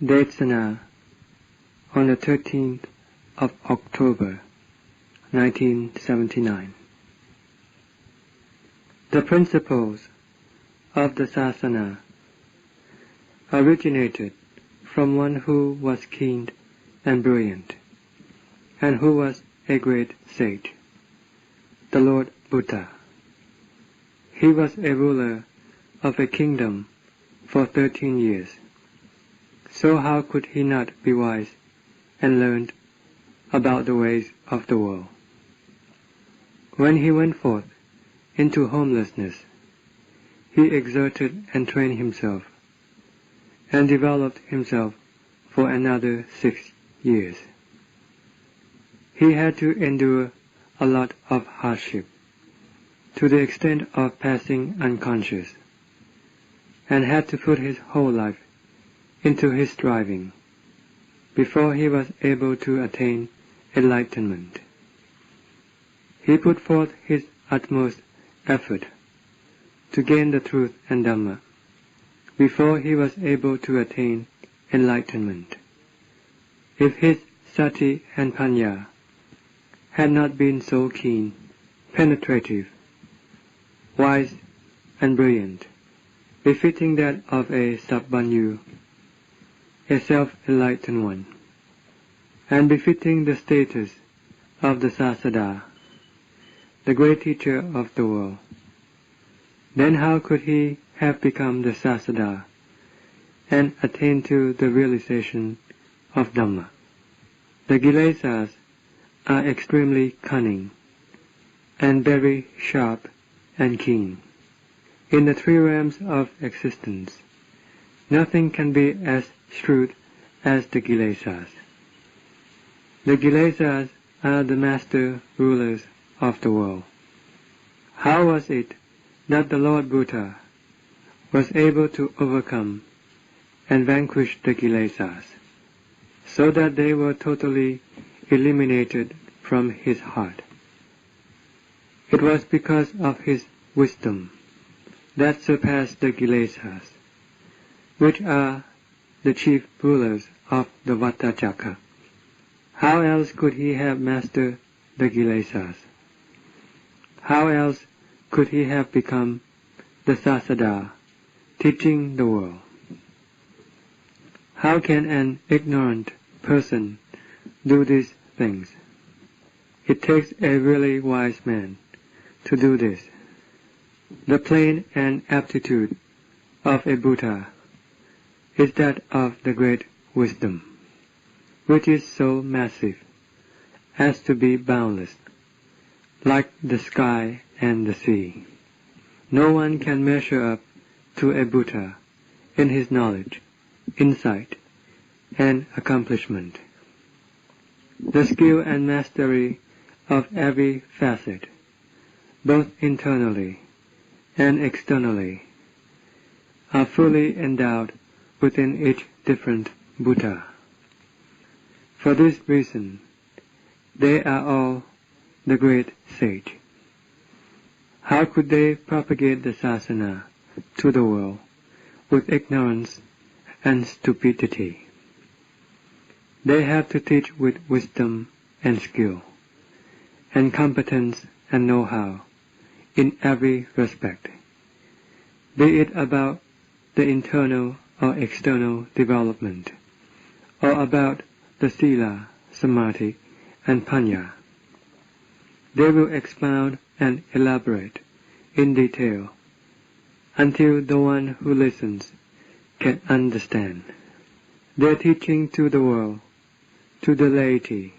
Devasana on the 13th of October, 1979. The principles of the Sasana originated from one who was keen and brilliant, and who was a great sage, the Lord Buddha. He was a ruler of a kingdom for 13 years. So how could he not be wise and learned about the ways of the world? When he went forth into homelessness, he exerted and trained himself, and developed himself for another 6 years. He had to endure a lot of hardship, to the extent of passing unconscious, and had to put his whole life into his striving before he was able to attain enlightenment. He put forth his utmost effort to gain the truth and Dhamma before he was able to attain enlightenment. If his sati and panya had not been so keen, penetrative, wise and brilliant, befitting that of a Sabbanyu, a self-enlightened one, and befitting the status of the Sasada, the great teacher of the world, then how could he have become the Sasada and attained to the realization of Dhamma? The Kilesas are extremely cunning and very sharp and keen. In the 3 realms of existence, nothing can be as shrewd as the Kilesas. The Kilesas are the master rulers of the world. How was it that the Lord Buddha was able to overcome and vanquish the Kilesas, so that they were totally eliminated from his heart? It was because of his wisdom that surpassed the Kilesas, which are the chief rulers of the Vattajaka. How else could he have mastered the Kilesas? How else could he have become the Sasada, teaching the world? How can an ignorant person do these things? It takes a really wise man to do this. The plane and aptitude of a Buddha is that of the great wisdom, which is so massive as to be boundless, like the sky and the sea. No one can measure up to a Buddha in his knowledge, insight, and accomplishment. The skill and mastery of every facet, both internally and externally, are fully endowed within each different Buddha. For this reason, they are all the great sage. How could they propagate the Sasana to the world with ignorance and stupidity? They have to teach with wisdom and skill, and competence and know-how in every respect, be it about the internal or external development, or about the Sila, Samadhi, and Panya. They will expound and elaborate in detail until the one who listens can understand. Their teaching to the world, to the laity,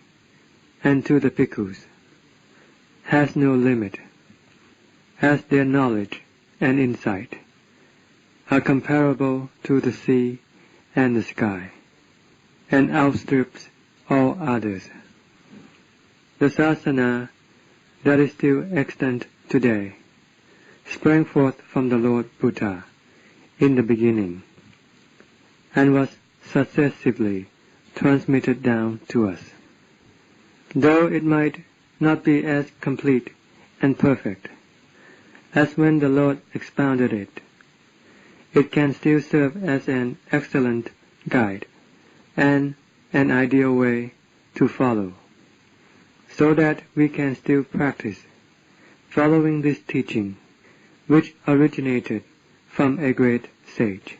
and to the bhikkhus has no limit, as their knowledge and insight are comparable to the sea and the sky, and outstrips all others. The Sasana that is still extant today sprang forth from the Lord Buddha in the beginning, and was successively transmitted down to us. Though it might not be as complete and perfect as when the Lord expounded it, it can still serve as an excellent guide and an ideal way to follow, so that we can still practice, following this teaching, which originated from a great sage.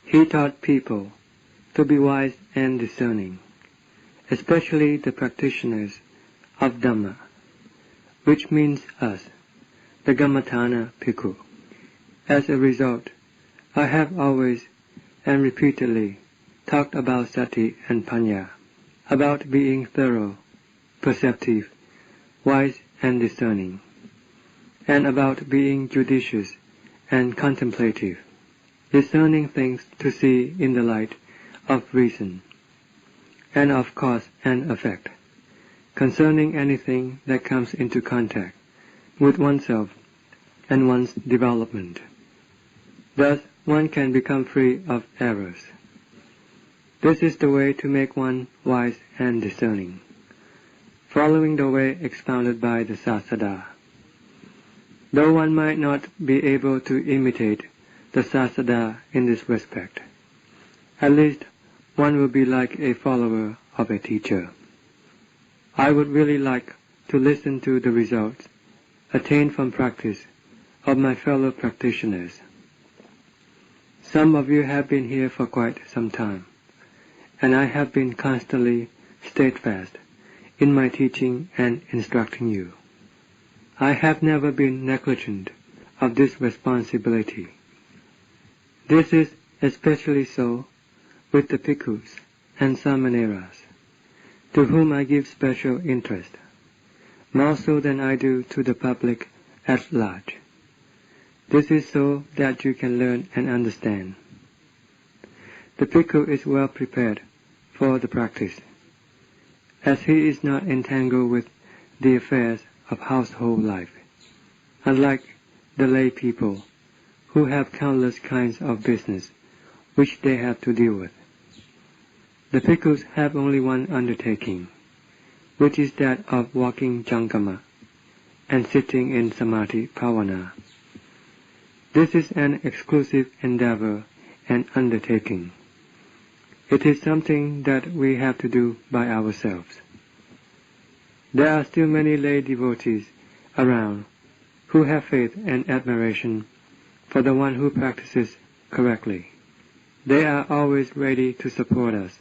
He taught people to be wise and discerning, especially the practitioners of Dhamma, which means us, the Gammatana Bhikkhu. As a result, I have always and repeatedly talked about sati and panya, about being thorough, perceptive, wise and discerning, and about being judicious and contemplative, discerning things to see in the light of reason, and of cause and effect, concerning anything that comes into contact with oneself and one's development. Thus, one can become free of errors. This is the way to make one wise and discerning, following the way expounded by the Sasada. Though one might not be able to imitate the Sasada in this respect, at least one will be like a follower of a teacher. I would really like to listen to the results attained from practice of my fellow practitioners. Some of you have been here for quite some time, and I have been constantly steadfast in my teaching and instructing you. I have never been negligent of this responsibility. This is especially so with the bhikkhus and samaneras, to whom I give special interest, more so than I do to the public at large. This is so that you can learn and understand. The bhikkhu is well prepared for the practice, as he is not entangled with the affairs of household life, unlike the lay people, who have countless kinds of business which they have to deal with. The bhikkhus have only one undertaking, which is that of walking jankama and sitting in samadhi bhavana. This is an exclusive endeavor and undertaking. It is something that we have to do by ourselves. There are still many lay devotees around who have faith and admiration for the one who practices correctly. They are always ready to support us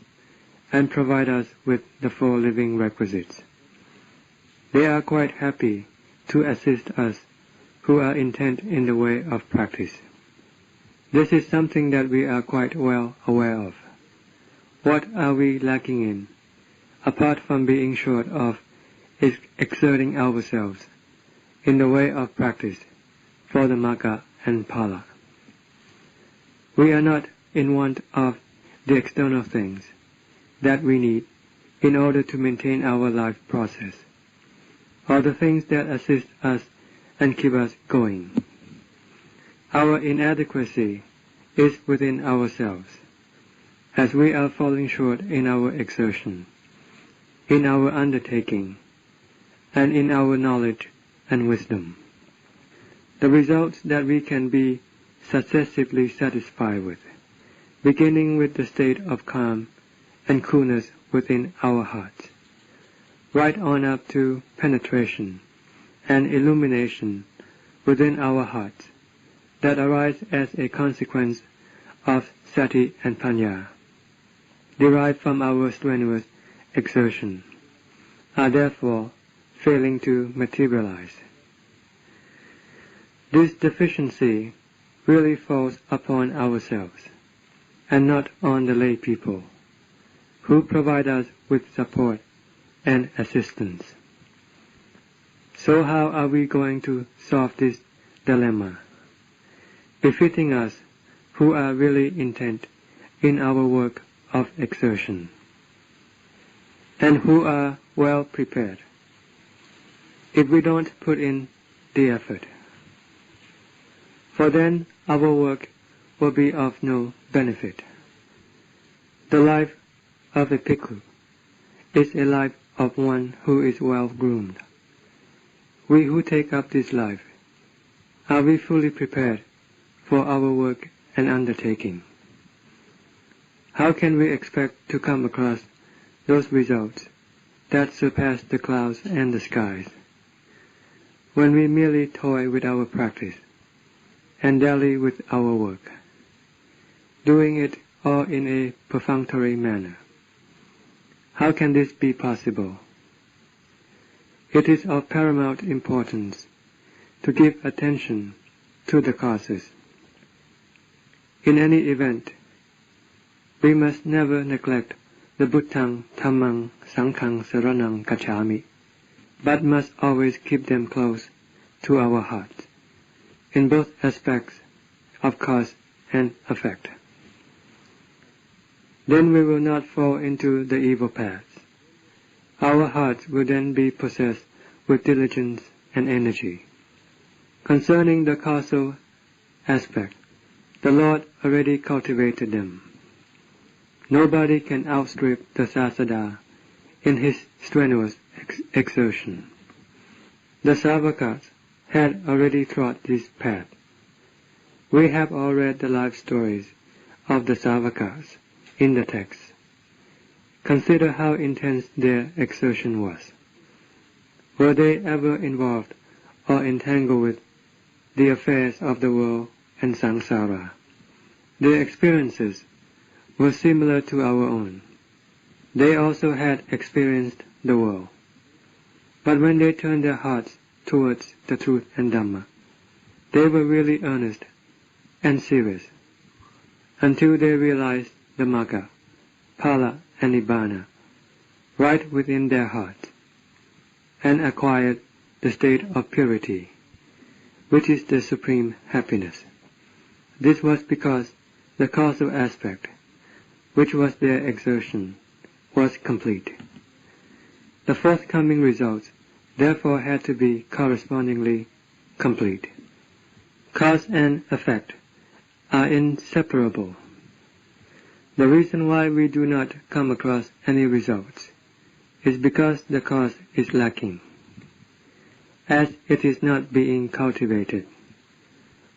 and provide us with the 4 living requisites. They are quite happy to assist us who are intent in the way of practice. This is something that we are quite well aware of. What are we lacking in, apart from being short of exerting ourselves in the way of practice for the Magga and Phala? We are not in want of the external things that we need in order to maintain our life process, or the things that assist us and keep us going. Our inadequacy is within ourselves, as we are falling short in our exertion, in our undertaking, and in our knowledge and wisdom. The results that we can be successively satisfied with, beginning with the state of calm and coolness within our hearts, right on up to penetration and illumination within our hearts that arise as a consequence of sati and panya, derived from our strenuous exertion, are therefore failing to materialize. This deficiency really falls upon ourselves, and not on the lay people, who provide us with support and assistance. So how are we going to solve this dilemma, befitting us who are really intent in our work of exertion, and who are well prepared, if we don't put in the effort? For then our work will be of no benefit. The life of a bhikkhu is a life of one who is well groomed. We who take up this life, are we fully prepared for our work and undertaking? how can we expect to come across those results that surpass the clouds and the skies, when we merely toy with our practice and dally with our work, doing it all in a perfunctory manner? How can this be possible? It is of paramount importance to give attention to the causes. In any event, we must never neglect the Buddhaṃ, Dhammaṃ, Sanghaṃ, Saraṇaṃ Gacchāmi, but must always keep them close to our hearts, in both aspects of cause and effect. Then we will not fall into the evil paths. Our hearts will then be possessed with diligence and energy. Concerning the causal aspect, the Lord already cultivated them. Nobody can outstrip the Sasada in his strenuous exertion. The Savakas had already trod this path. We have all read the life stories of the Savakas in the text. Consider how intense their exertion was. Were they ever involved or entangled with the affairs of the world and samsara? Their experiences were similar to our own. They also had experienced the world. But when they turned their hearts towards the truth and Dhamma, they were really earnest and serious, until they realized the Magga, Phala and Nibbana right within their hearts, and acquired the state of purity, which is the supreme happiness. This was because the causal aspect, which was their exertion, was complete. The forthcoming results therefore had to be correspondingly complete. Cause and effect are inseparable. The reason why we do not come across any results is because the cause is lacking. As it is not being cultivated,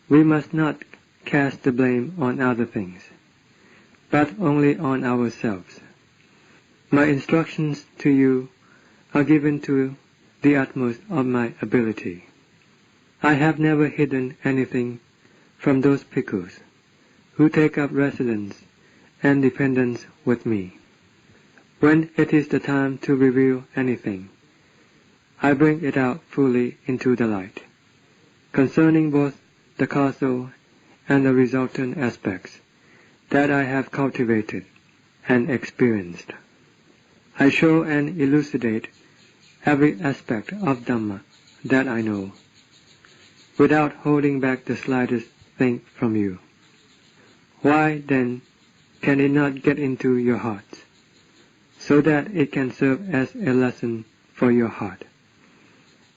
we must not cast the blame on other things, but only on ourselves. My instructions to you are given to the utmost of my ability. I have never hidden anything from those bhikkhus who take up residence and dependence with me. When it is the time to reveal anything, I bring it out fully into the light, concerning both the causal and the resultant aspects that I have cultivated and experienced. I show and elucidate every aspect of Dhamma that I know, without holding back the slightest thing from you. Why, then, can it not get into your hearts, so that it can serve as a lesson for your heart,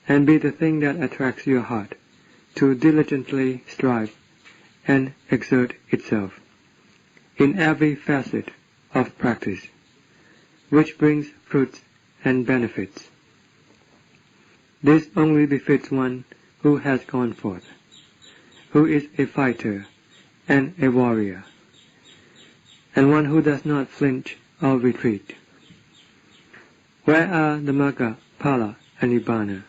and be the thing that attracts your heart to diligently strive and exert itself in every facet of practice, which brings fruits and benefits? This only befits one who has gone forth, who is a fighter and a warrior, and one who does not flinch or retreat. Where are the Magga, Phala, and Nibbana?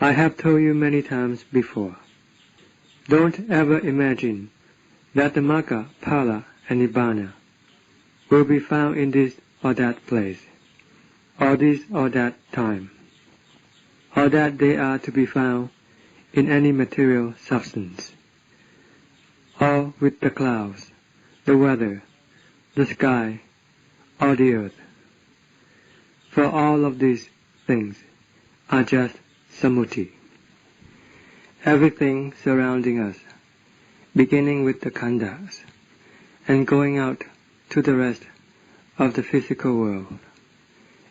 I have told you many times before. Don't ever imagine that the Magga, Phala, and Nibbana will be found in this or that place, or this or that time, or that they are to be found in any material substance, or with the clouds, the weather, the sky, or the earth. For all of these things are just samuti. Everything surrounding us, beginning with the khandhas and going out to the rest of the physical world,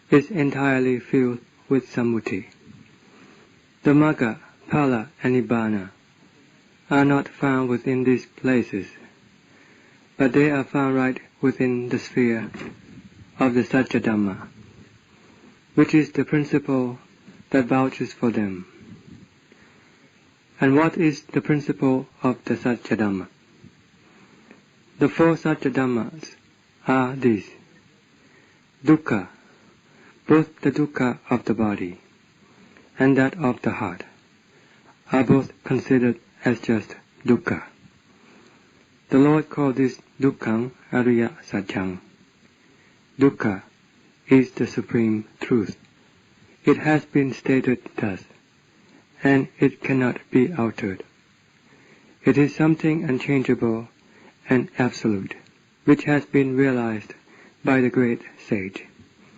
is entirely filled with samuti. The Magga, Phala, and Nibbana are not found within these places, but they are found right within the sphere of the Satya Dhamma, which is the principle that vouches for them. And what is the principle of the Satya Dhamma? The four Satya Dhammas are these. Dukkha, both the dukkha of the body and that of the heart, are both considered as just dukkha. The Lord called this dukkhang ariya satyang. Dukkha is the supreme truth. It has been stated thus, and it cannot be altered. It is something unchangeable and absolute, which has been realized by the great sage,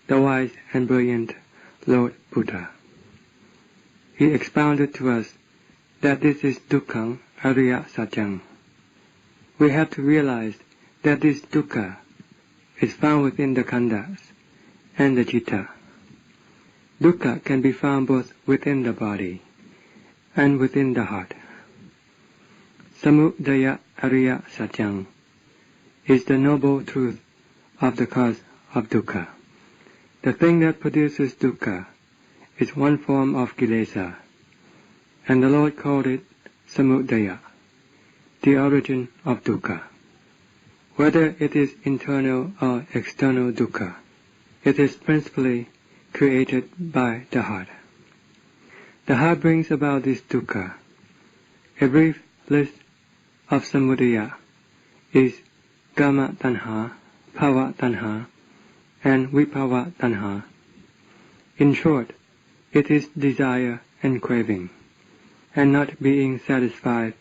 the wise and brilliant Lord Buddha. He expounded to us that this is dukkhang ariya satyang. We have to realize that this dukkha is found within the khandhas and the citta. Dukkha can be found both within the body and within the heart. Samudaya ariya satyang is the noble truth of the cause of dukkha. The thing that produces dukkha is one form of kilesa, and the Lord called it samudaya, the origin of dukkha. Whether it is internal or external dukkha, it is principally created by the heart. The heart brings about this dukkha. A brief list of samudaya is kama tanha, bhava tanha, and vibhava tanha. In short, it is desire and craving, and not being satisfied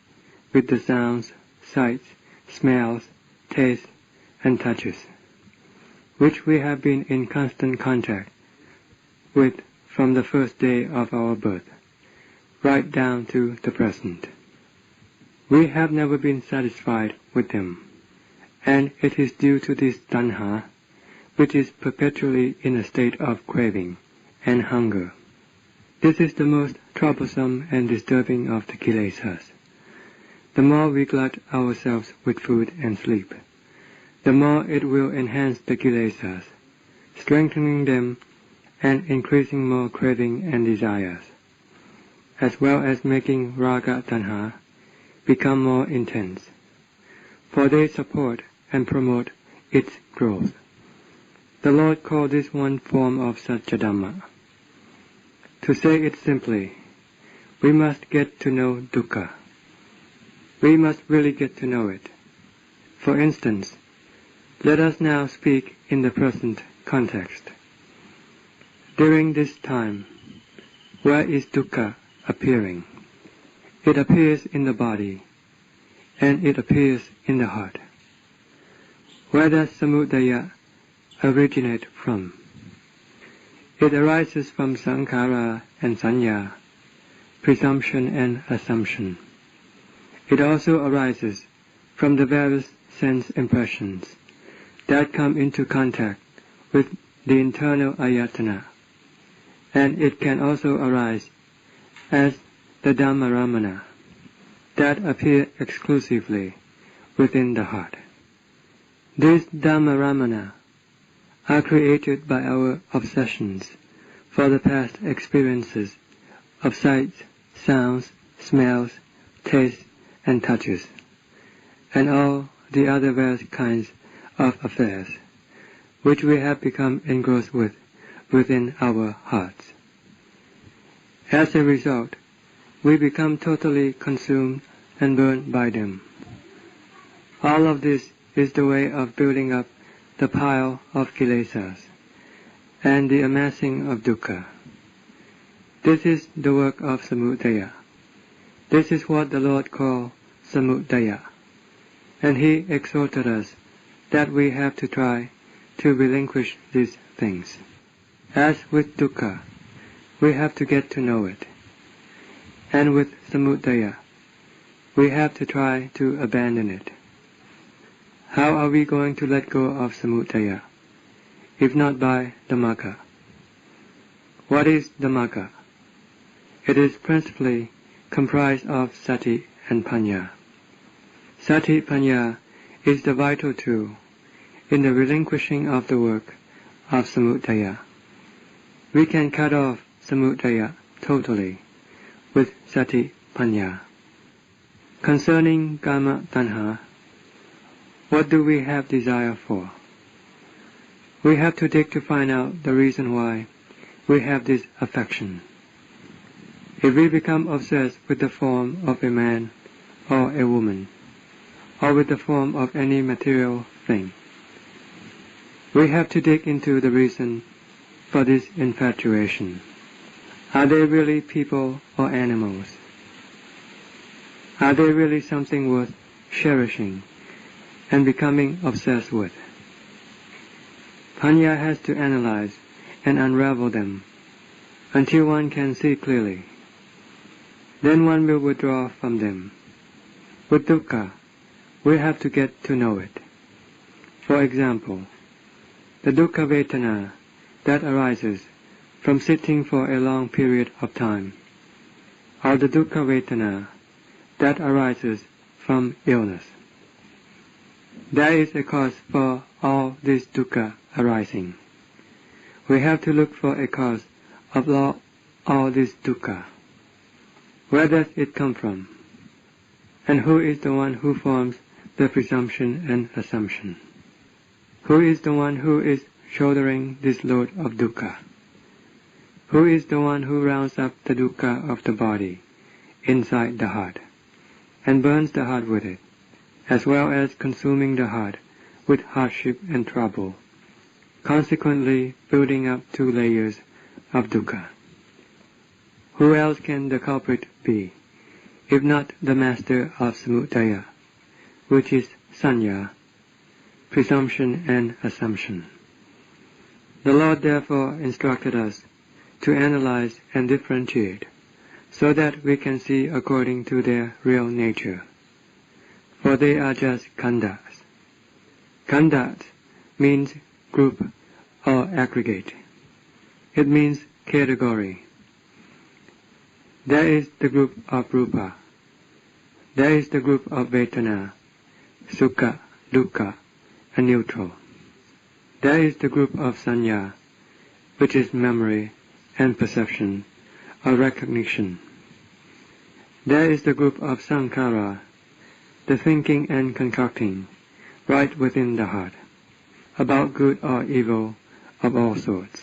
with the sounds, sights, smells, tastes, and touches, which we have been in constant contact with from the first day of our birth, right down to the present. We have never been satisfied with them, and it is due to this tanha, which is perpetually in a state of craving and hunger. This is the most troublesome and disturbing of the kilesas. The more we glut ourselves with food and sleep, the more it will enhance the kilesas, strengthening them and increasing more craving and desires, as well as making raga tanha become more intense, for they support and promote its growth. The Lord called this one form of Satya Dhamma. To say it simply, we must get to know dukkha. We must really get to know it. For instance, let us now speak in the present context. During this time, where is dukkha appearing? It appears in the body, and it appears in the heart. Where does samudaya originate from? It arises from sankhara and sanya, presumption and assumption. It also arises from the various sense impressions that come into contact with the internal ayatana, and it can also arise as the Dhamma that appear exclusively within the heart. These Dhamma are created by our obsessions for the past experiences of sights, sounds, smells, tastes, and touches, and all the other various kinds of affairs which we have become engrossed with within our hearts. As a result, we become totally consumed and burned by them. All of this is the way of building up the pile of kilesas and the amassing of dukkha. This is the work of samudaya. This is what the Lord called samudaya, and He exhorted us that we have to try to relinquish these things. As with dukkha, we have to get to know it, and with samudaya, we have to try to abandon it. How are we going to let go of samudaya, if not by dhammaka? What is dhammaka? It is principally comprised of sati and panya. Sati panya is the vital tool in the relinquishing of the work of samudaya. We can cut off samudaya totally with sati panya. Concerning kama tanha, What do we have desire for? We have to dig to find out the reason why we have this affection. If we become obsessed with the form of a man or a woman, or with the form of any material thing, we have to dig into the reason for this infatuation. Are they really people or animals? Are they really something worth cherishing and becoming obsessed with? Panya has to analyze and unravel them until one can see clearly. Then one will withdraw from them. With dukkha, we have to get to know it. For example, the dukkha vedana that arises from sitting for a long period of time, or the dukkha vedana that arises from illness. There is a cause for all this dukkha arising. We have to look for a cause of all this dukkha. Where does it come from? And who is the one who forms the presumption and assumption? Who is the one who is shouldering this load of dukkha? Who is the one who rounds up the dukkha of the body inside the heart, and burns the heart with it, as well as consuming the heart with hardship and trouble, consequently building up 2 layers of dukkha? Who else can the culprit be, if not the master of samudaya, which is sanya, presumption and assumption? The Lord therefore instructed us to analyze and differentiate, so that we can see according to their real nature, for they are just khandhas. Khandhas means group or aggregate. It means category. There is the group of rupa. There is the group of vedana, sukha, dukkha, and neutral. There is the group of sanya, which is memory and perception or recognition. There is the group of sankhara, the thinking and concocting, right within the heart, about good or evil of all sorts.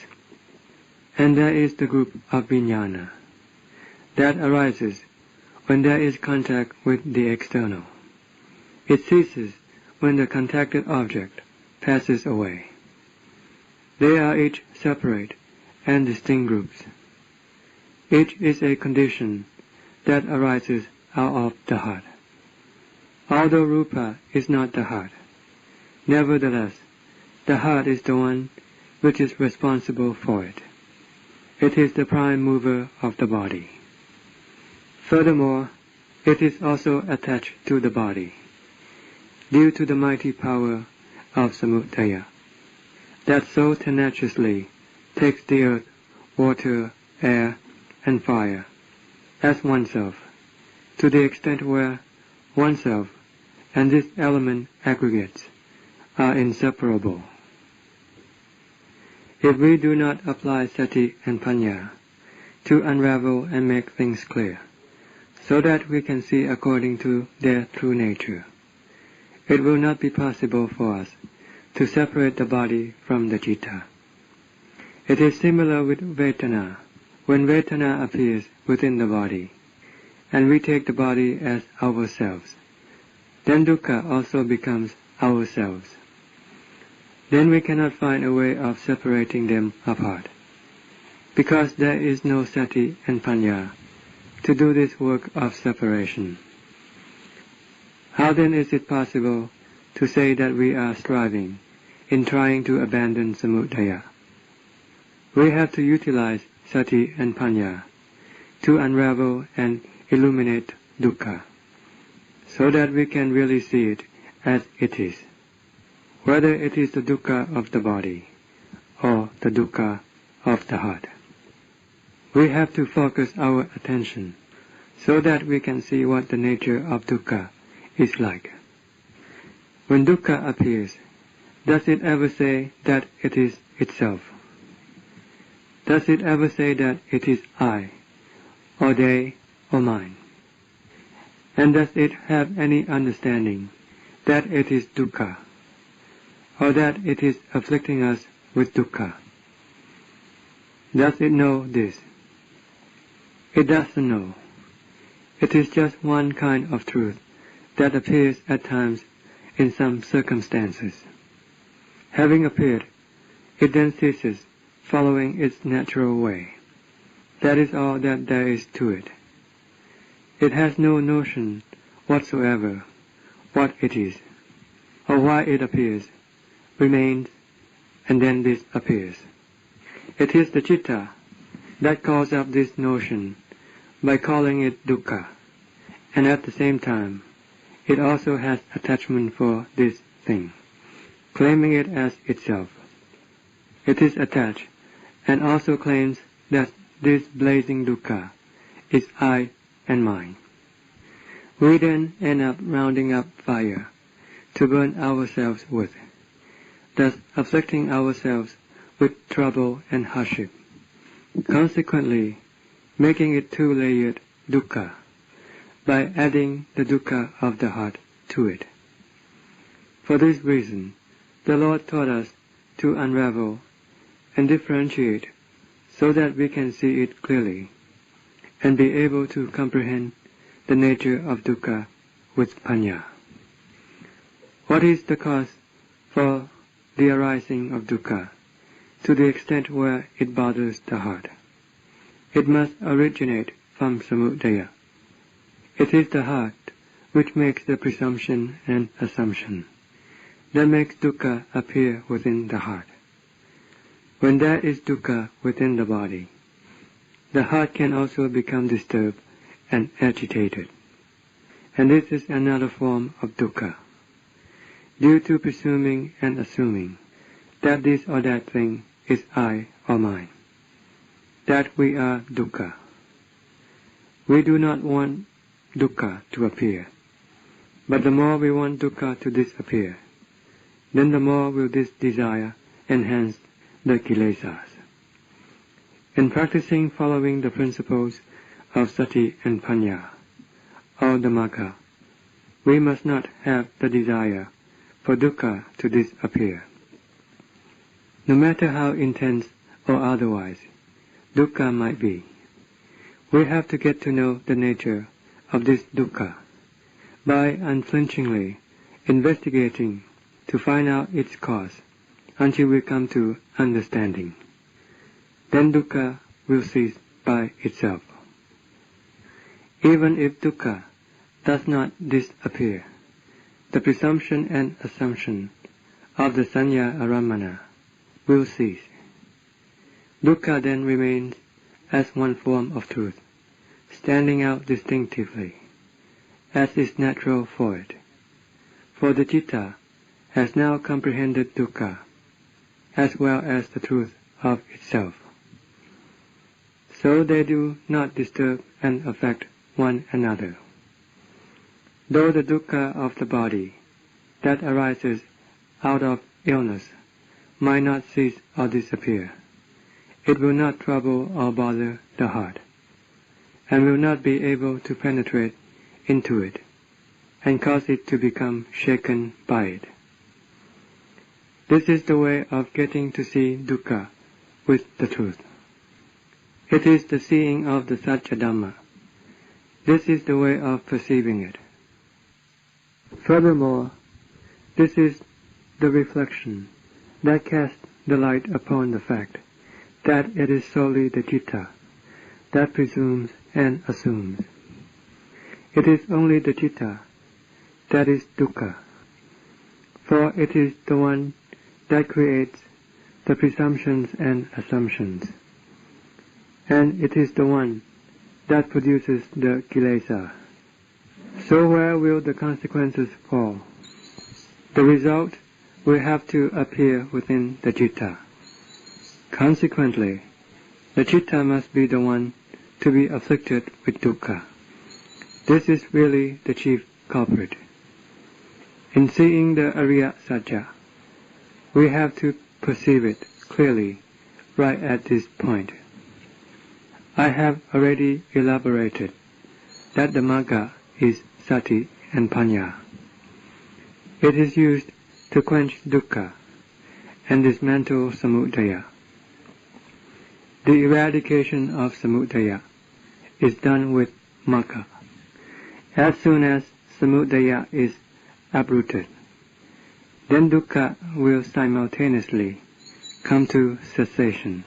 And there is the group of vijnana, that arises when there is contact with the external. It ceases when the contacted object passes away. They are each separate and distinct groups. Each is a condition that arises out of the heart. Although rupa is not the heart, nevertheless, the heart is the one which is responsible for it. It is the prime mover of the body. Furthermore, it is also attached to the body, due to the mighty power of samudaya, that so tenaciously takes the earth, water, air, and fire as oneself, to the extent where oneself and this element aggregates are inseparable. If we do not apply sati and panya to unravel and make things clear, so that we can see according to their true nature, it will not be possible for us to separate the body from the citta. It is similar with vedana. When vedana appears within the body, and we take the body as ourselves, then dukkha also becomes ourselves. Then we cannot find a way of separating them apart, because there is no sati and panya to do this work of separation. How then is it possible to say that we are striving in trying to abandon samudaya? We have to utilize sati and panya to unravel and illuminate dukkha, so that we can really see it as it is, whether it is the dukkha of the body or the dukkha of the heart. We have to focus our attention so that we can see what the nature of dukkha is like. When dukkha appears, does it ever say that it is itself? Does it ever say that it is I, or they, or mine? And does it have any understanding that it is dukkha, or that it is afflicting us with dukkha. Does it know this? It doesn't know. It is just one kind of truth that appears at times in some circumstances. Having appeared, it then ceases, following its natural way. That is all that there is to it. It has no notion whatsoever what it is, or why it appears, remains, and then disappears. It is the citta that calls up this notion by calling it dukkha, and at the same time it also has attachment for this thing, claiming it as itself. It is attached, and also claims that this blazing dukkha is I and mine. We then end up rounding up fire to burn ourselves with, thus afflicting ourselves with trouble and hardship, consequently making it two-layered dukkha by adding the dukkha of the heart to it. For this reason, the Lord taught us to unravel and differentiate so that we can see it clearly and be able to comprehend the nature of dukkha with panya. What is the cause for the arising of dukkha to the extent where it bothers the heart? It must originate from samudaya. It is the heart which makes the presumption and assumption, that makes dukkha appear within the heart. When there is dukkha within the body, the heart can also become disturbed and agitated. And this is another form of dukkha, due to presuming and assuming that this or that thing is I or mine, that we are dukkha. We do not want dukkha to appear, but the more we want dukkha to disappear, then the more will this desire enhance the kilesas. In practicing following the principles of sati and panya, or the magga, we must not have the desire for dukkha to disappear. No matter how intense or otherwise dukkha might be, we have to get to know the nature of this dukkha by unflinchingly investigating to find out its cause until we come to understanding. Then dukkha will cease by itself. Even if dukkha does not disappear, the presumption and assumption of the sanya aramana will cease. Dukkha then remains as one form of truth, standing out distinctively, as is natural for it. For the citta has now comprehended dukkha, as well as the truth of itself. So they do not disturb and affect one another. Though the dukkha of the body that arises out of illness might not cease or disappear, it will not trouble or bother the heart, and will not be able to penetrate into it and cause it to become shaken by it. This is the way of getting to see dukkha with the truth. It is the seeing of the Satya Dhamma. This is the way of perceiving it. Furthermore, this is the reflection that casts the light upon the fact that it is solely the citta that presumes and assumes. It is only the citta that is dukkha, for it is the one that creates the presumptions and assumptions, and it is the one that produces the kilesa. So where will the consequences fall? The result will have to appear within the citta. Consequently, the citta must be the one to be afflicted with dukkha. This is really the chief culprit. In seeing the Ariya Satya, we have to perceive it clearly right at this point. I have already elaborated that the magga is sati and panya. It is used to quench dukkha and dismantle samudaya. The eradication of samudaya is done with magga. As soon as samudaya is uprooted, then dukkha will simultaneously come to cessation.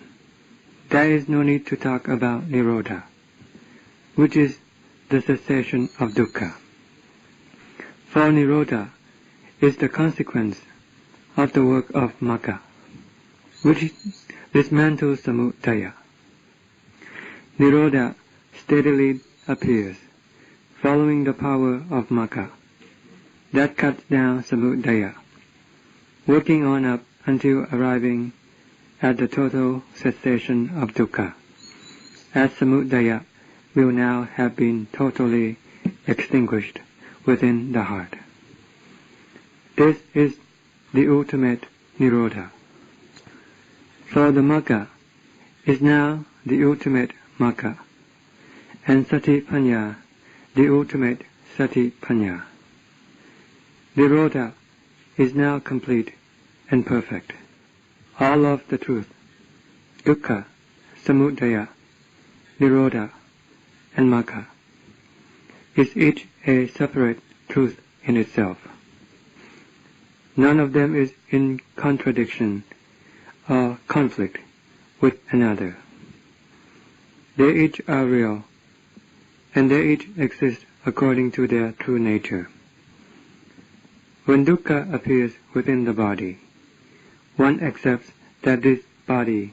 There is no need to talk about nirodha, which is the cessation of dukkha. For nirodha is the consequence of the work of magga, which dismantles samudaya. Nirodha steadily appears, following the power of magga, that cuts down samudaya, working on up until arriving at the total cessation of dukkha, as samudaya will now have been totally extinguished within the heart. This is the ultimate nirodha. For the magga is now the ultimate magga, and satipanya the ultimate satipanya. Nirodha is now complete and perfect. All of the truth, dukkha, samudaya, nirodha, and magga, is each a separate truth in itself. None of them is in contradiction or conflict with another. They each are real, and they each exist according to their true nature. When dukkha appears within the body, one accepts that this body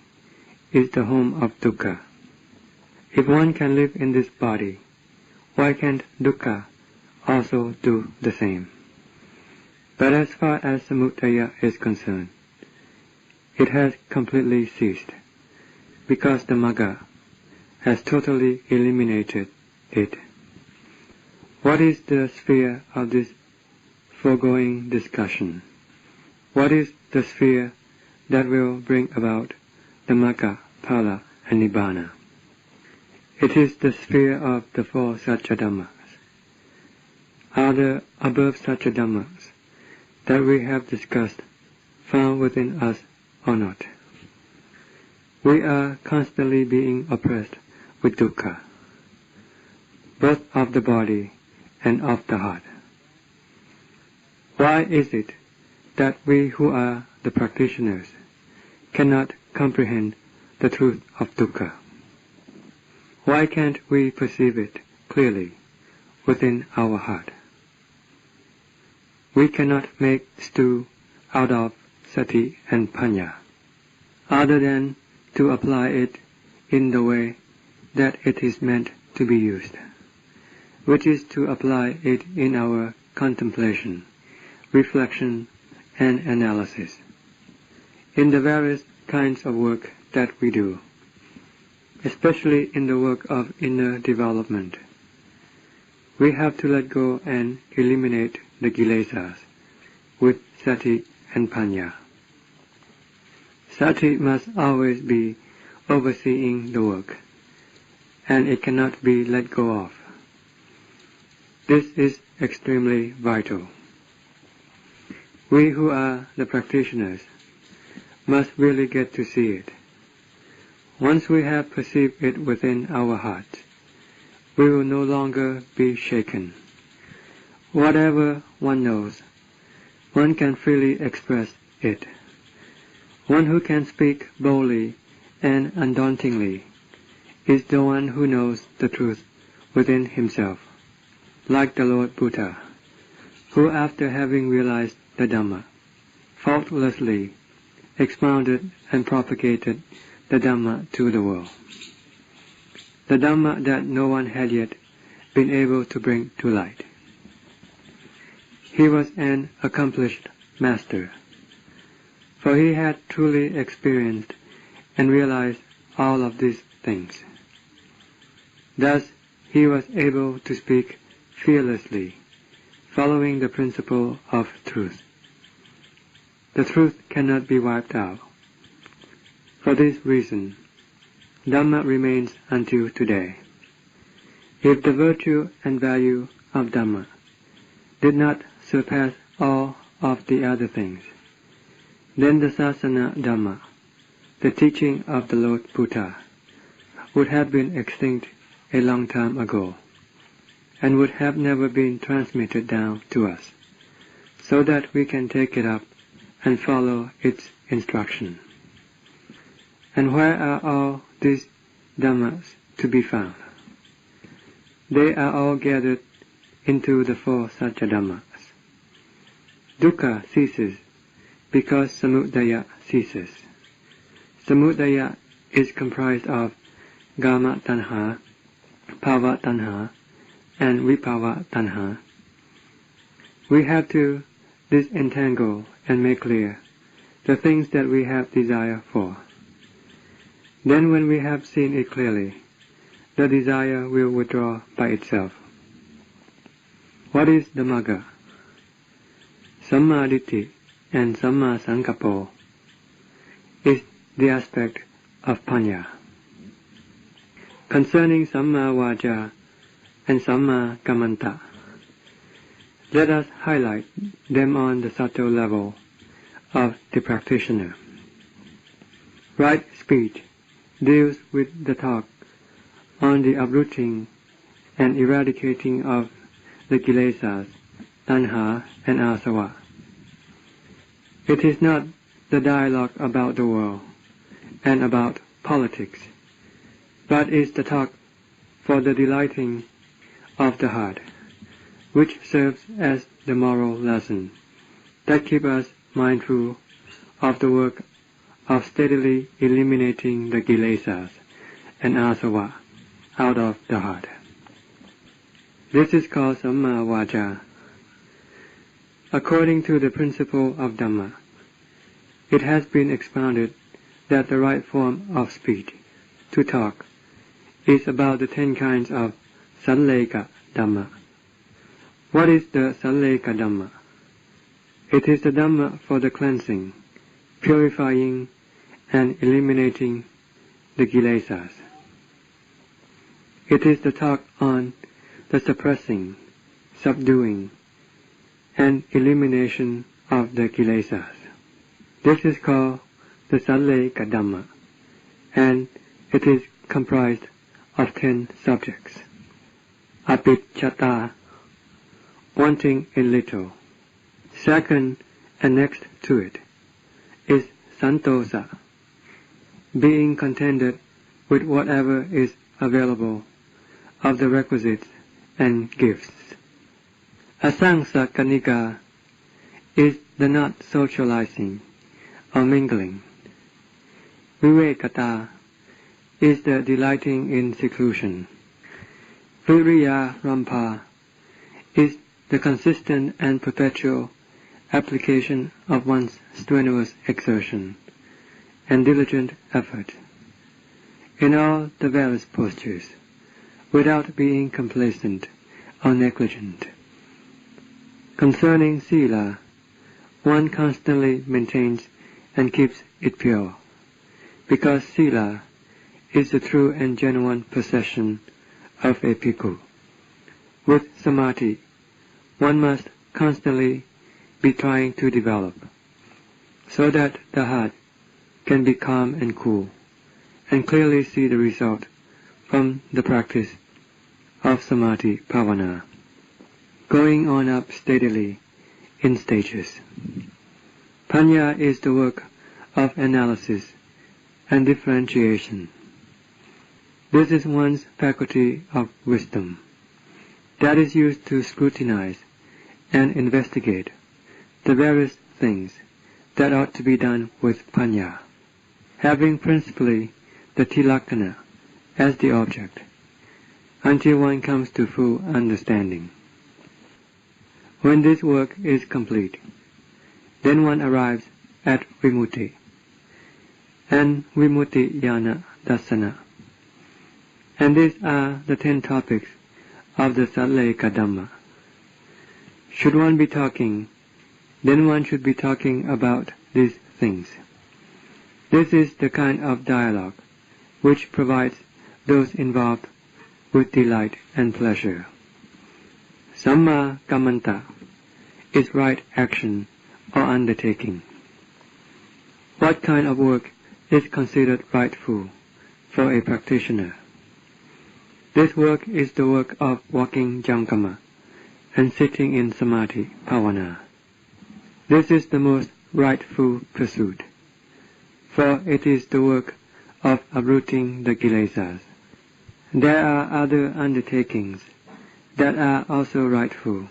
is the home of dukkha. If one can live in this body, why can't dukkha also do the same? But as far as samudaya is concerned, it has completely ceased, because the magga has totally eliminated it. What is the sphere of this foregoing discussion? What is the sphere that will bring about the magga, phala, and nibbana? It is the sphere of the four satya dhammas. Are the above satya dhammas that we have discussed found within us or not? We are constantly being oppressed with dukkha, both of the body and of the heart. Why is it that we who are the practitioners cannot comprehend the truth of dukkha? Why can't we perceive it clearly within our heart? We cannot make stew out of sati and panya, other than to apply it in the way that it is meant to be used, which is to apply it in our contemplation, reflection, and analysis. In the various kinds of work that we do, especially in the work of inner development, we have to let go and eliminate the kilesas with sati and panya. Sati must always be overseeing the work, and it cannot be let go of. This is extremely vital. We who are the practitioners must really get to see it. Once we have perceived it within our hearts, we will no longer be shaken. Whatever one knows, one can freely express it. One who can speak boldly and undauntingly is the one who knows the truth within himself, like the Lord Buddha, who after having realized the Dhamma, faultlessly expounded and propagated the Dhamma to the world. The Dhamma that no one had yet been able to bring to light. He was an accomplished master, for he had truly experienced and realized all of these things. Thus he was able to speak fearlessly, following the principle of truth. The truth cannot be wiped out. For this reason, Dhamma remains until today. If the virtue and value of Dhamma did not surpass all of the other things, then the Sasana Dhamma, the teaching of the Lord Buddha, would have been extinct a long time ago, and would have never been transmitted down to us, so that we can take it up and follow its instruction. And where are all these Dhammas to be found? They are all gathered into the four Satya Dhammas. Dukkha ceases because Samudaya ceases. Samudaya is comprised of Gama Tanha, Bhava Tanha, and Vibhava Tanha. We have to disentangle and make clear the things that we have desire for. Then when we have seen it clearly, the desire will withdraw by itself. What is the Magga? Samma Ditti and Samma Sankappo is the aspect of Panya. Concerning Samma Vaja and Samma Kammanta, let us highlight them on the subtle level of the practitioner. Right speech deals with the talk on the uprooting and eradicating of the kilesas, tanha and asava. It is not the dialogue about the world and about politics, but is the talk for the delighting of the heart, which serves as the moral lesson that keeps us mindful of the work of steadily eliminating the kilesas and asava out of the heart. This is called Samma Vaja. According to the principle of Dhamma, it has been expounded that the right form of speech, to talk, is about the 10 kinds of Salleka Dhamma. What is the Salleka Dhamma? It is the Dhamma for the cleansing, purifying, and eliminating the kilesas. It is the talk on the suppressing, subduing, and elimination of the kilesas. This is called the Salleka Dhamma, and it is comprised of 10 subjects. Apicchata, wanting a little. Second, and next to it, is Santosa, being contented with whatever is available of the requisites and gifts. Asangsa is the not socializing or mingling. Vivekata is the delighting in seclusion. Viriya Rampa is the consistent and perpetual application of one's strenuous exertion and diligent effort in all the various postures, without being complacent or negligent. Concerning Sila, one constantly maintains and keeps it pure, because Sila is the true and genuine possession of a bhikkhu. With Samadhi, one must constantly be trying to develop, so that the heart can be calm and cool, and clearly see the result from the practice of Samadhi Bhavana, going on up steadily in stages. Panya is the work of analysis and differentiation. This is one's faculty of wisdom that is used to scrutinize and investigate the various things that ought to be done with Panya, having principally the tilakkhana as the object, until one comes to full understanding. When this work is complete, then one arrives at Vimutti and Vimutti Jnana Dassana. And these are the 10 topics of the Salleka Dhamma. Should one be talking, then one should be talking about these things. This is the kind of dialogue which provides those involved with delight and pleasure. Samma Kammanta is right action or undertaking. What kind of work is considered rightful for a practitioner? This work is the work of walking jankama and sitting in samadhi bhavana. This is the most rightful pursuit, for it is the work of uprooting the kilesas. There are other undertakings that are also rightful,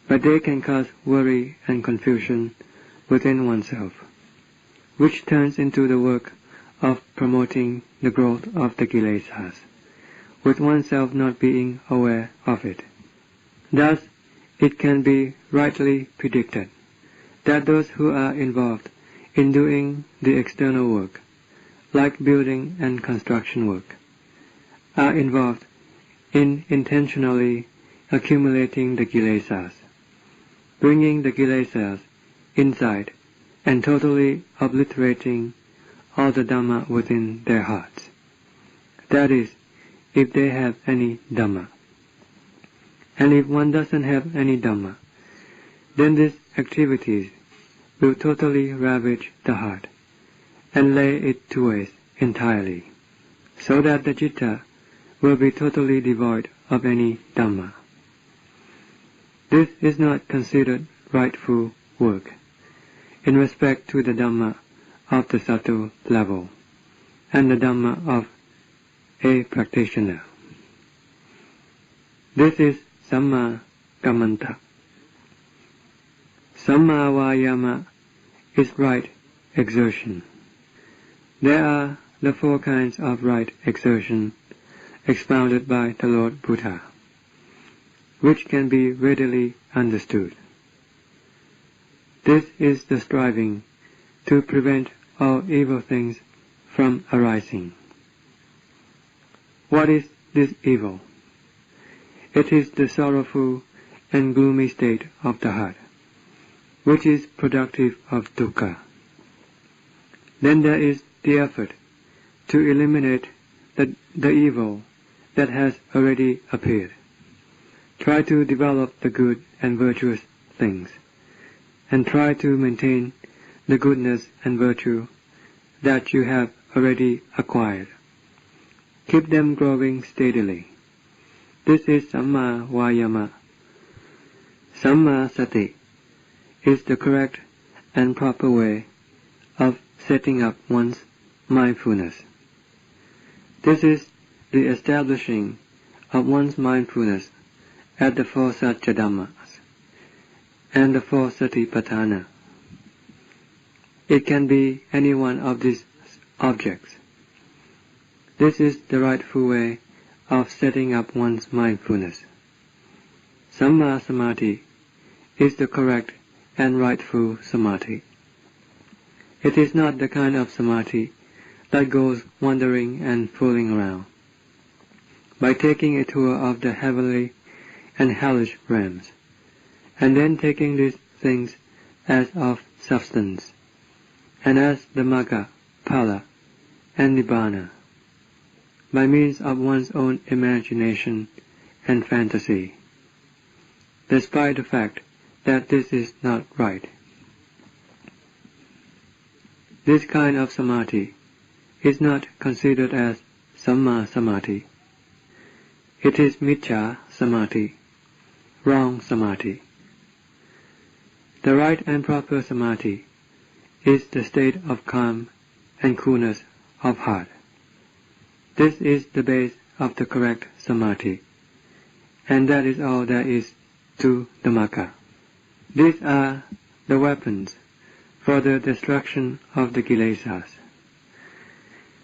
but they can cause worry and confusion within oneself, which turns into the work of promoting the growth of the kilesas, with oneself not being aware of it. Thus, it can be rightly predicted that those who are involved in doing the external work, like building and construction work, are involved in intentionally accumulating the kilesas, bringing the kilesas inside and totally obliterating all the Dhamma within their hearts. That is, if they have any Dhamma. And if one doesn't have any Dhamma, then these activities will totally ravage the heart and lay it to waste entirely, so that the citta will be totally devoid of any Dhamma. This is not considered rightful work in respect to the Dhamma of the subtle level and the Dhamma of a practitioner. This is Samma Kammanta. Samma Vayama is right exertion. There are the four kinds of right exertion expounded by the Lord Buddha, which can be readily understood. This is the striving to prevent all evil things from arising. What is this evil? It is the sorrowful and gloomy state of the heart, which is productive of dukkha. Then there is the effort to eliminate the evil that has already appeared. Try to develop the good and virtuous things, and try to maintain the goodness and virtue that you have already acquired. Keep them growing steadily. This is Samma Vayama. Samma Sati is the correct and proper way of setting up one's mindfulness. This is the establishing of one's mindfulness at the four Satya Dhammas and the four Satipatthana. It can be any one of these objects. This is the rightful way of setting up one's mindfulness. Samma Samadhi is the correct and rightful samadhi. It is not the kind of samadhi that goes wandering and fooling around. By taking a tour of the heavenly and hellish realms, and then taking these things as of substance, and as the magga, phala, and nibbana, by means of one's own imagination and fantasy, despite the fact that this is not right. This kind of samadhi is not considered as Samma Samadhi. It is Miccha Samadhi, wrong samadhi. The right and proper samadhi is the state of calm and coolness of heart. This is the base of the correct samadhi, and that is all there is to the magga. These are the weapons for the destruction of the kilesas.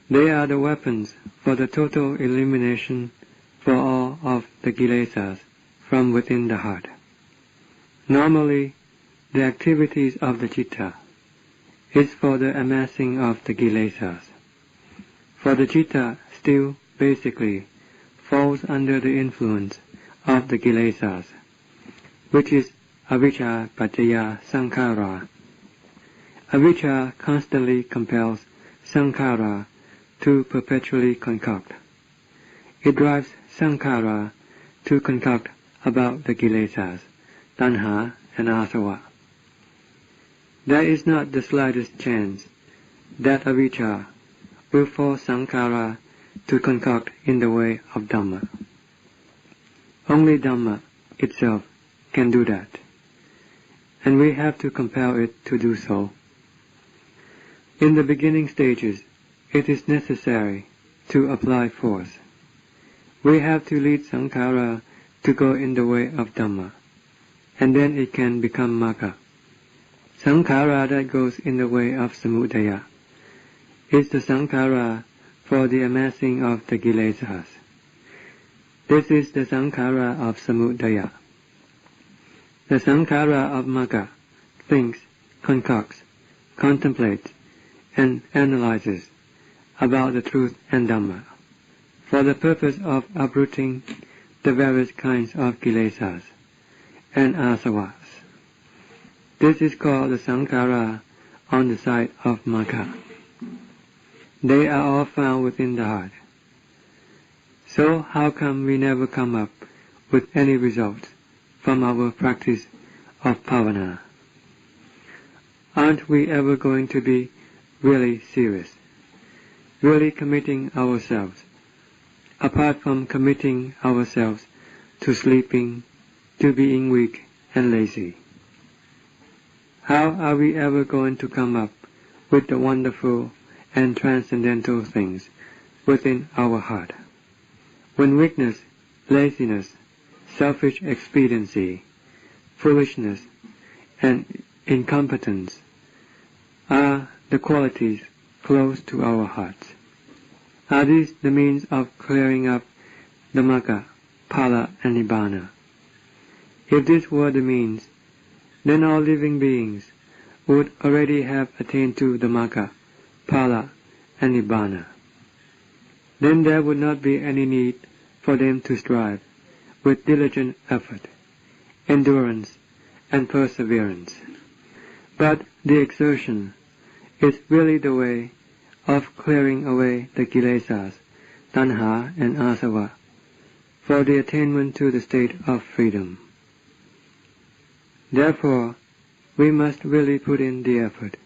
They are the weapons for the total elimination for all of the kilesas from within the heart. Normally, the activities of the citta is for the amassing of the kilesas, for the citta still basically falls under the influence of the kilesas, which is avijja paccaya sankhara. Avijja constantly compels sankhara to perpetually concoct. It drives sankhara to concoct about the kilesas, tanha and asava. There is not the slightest chance that avijja will force sankhara to concoct in the way of Dhamma. Only Dhamma itself can do that, and we have to compel it to do so. In the beginning stages, it is necessary to apply force. We have to lead sankhara to go in the way of Dhamma, and then it can become magga. Sankhara that goes in the way of samudaya is the sankhara for the amassing of the kilesas. This is the sankhara of samudaya. The sankhara of magga thinks, concocts, contemplates, and analyzes about the truth and Dhamma for the purpose of uprooting the various kinds of kilesas and asavas. This is called the sankhara on the side of magga. They are all found within the heart. So how come we never come up with any results from our practice of bhavana? Aren't we ever going to be really serious, really committing ourselves, apart from committing ourselves to sleeping, to being weak and lazy? How are we ever going to come up with the wonderful and transcendental things within our heart, when weakness, laziness, selfish expediency, foolishness, and incompetence are the qualities close to our hearts? Are these the means of clearing up the magga, phala, and nibbana? If this were the means, then all living beings would already have attained to the magga, phala, and nibbana. Then there would not be any need for them to strive with diligent effort, endurance, and perseverance. But the exertion is really the way of clearing away the kilesas, tanha, and asava, for the attainment to the state of freedom. Therefore, we must really put in the effort,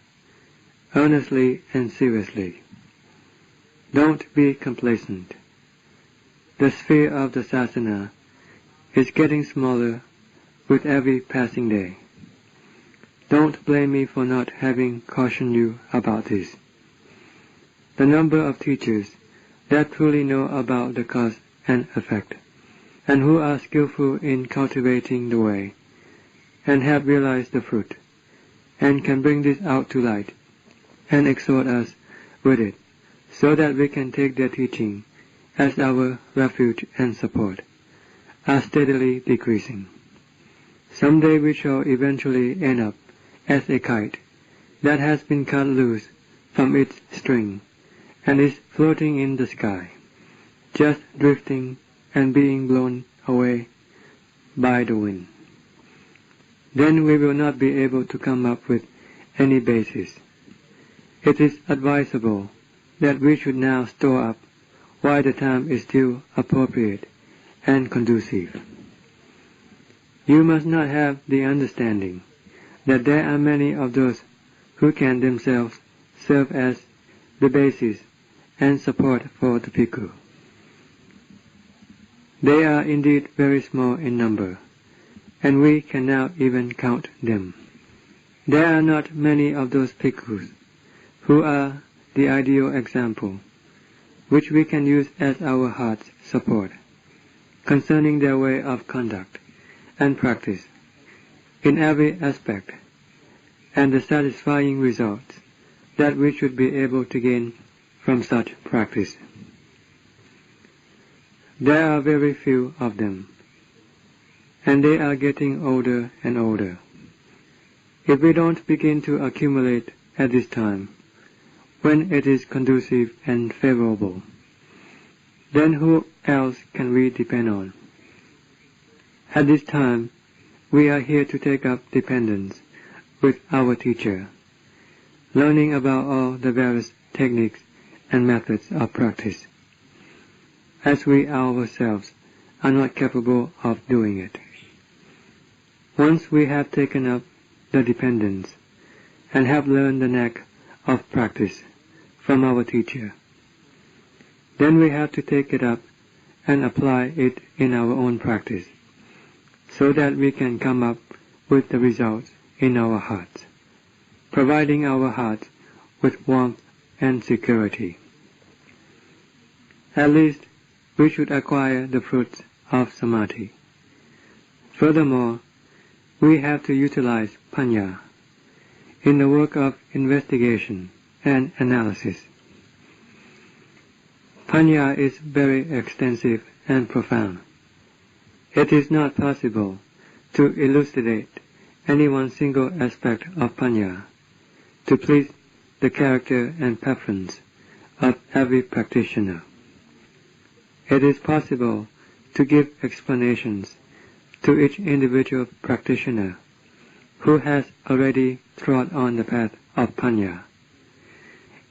earnestly and seriously. Don't be complacent. The sphere of the sasana is getting smaller with every passing day. Don't blame me for not having cautioned you about this. The number of teachers that truly know about the cause and effect, and who are skillful in cultivating the way, and have realized the fruit, and can bring this out to light, and exhort us with it, so that we can take their teaching as our refuge and support, are steadily decreasing. Someday we shall eventually end up as a kite that has been cut loose from its string and is floating in the sky, just drifting and being blown away by the wind. Then we will not be able to come up with any basis. It is advisable that we should now store up while the time is still appropriate and conducive. You must not have the understanding that there are many of those who can themselves serve as the basis and support for the bhikkhu. They are indeed very small in number, and we can now even count them. There are not many of those bhikkhus who are the ideal example, which we can use as our heart's support, concerning their way of conduct and practice, in every aspect, and the satisfying results that we should be able to gain from such practice. There are very few of them, and they are getting older and older. If we don't begin to accumulate at this time, when it is conducive and favorable, then who else can we depend on? At this time, we are here to take up dependence with our teacher, learning about all the various techniques and methods of practice, as we ourselves are not capable of doing it. Once we have taken up the dependence, and have learned the knack of practice from our teacher. Then we have to take it up and apply it in our own practice, so that we can come up with the results in our hearts, providing our hearts with warmth and security. At least, we should acquire the fruits of samadhi. Furthermore, we have to utilize panya in the work of investigation and analysis. Panya is very extensive and profound. It is not possible to elucidate any one single aspect of panya to please the character and preference of every practitioner. It is possible to give explanations to each individual practitioner who has already trod on the path of panya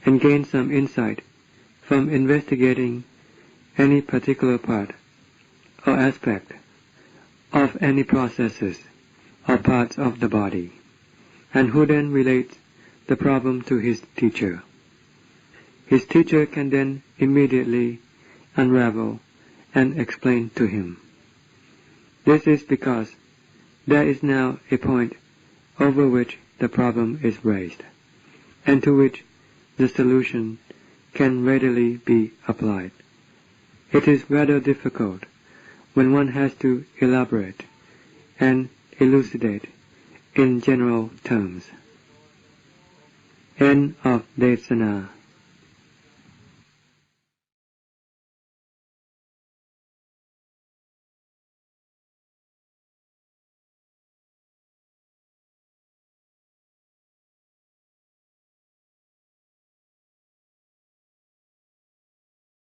and gained some insight from investigating any particular part or aspect of any processes or parts of the body, and who then relates the problem to his teacher. His teacher can then immediately unravel and explain to him. This is because there is now a point over which the problem is raised, and to which the solution can readily be applied. It is rather difficult when one has to elaborate and elucidate in general terms. End of Desana.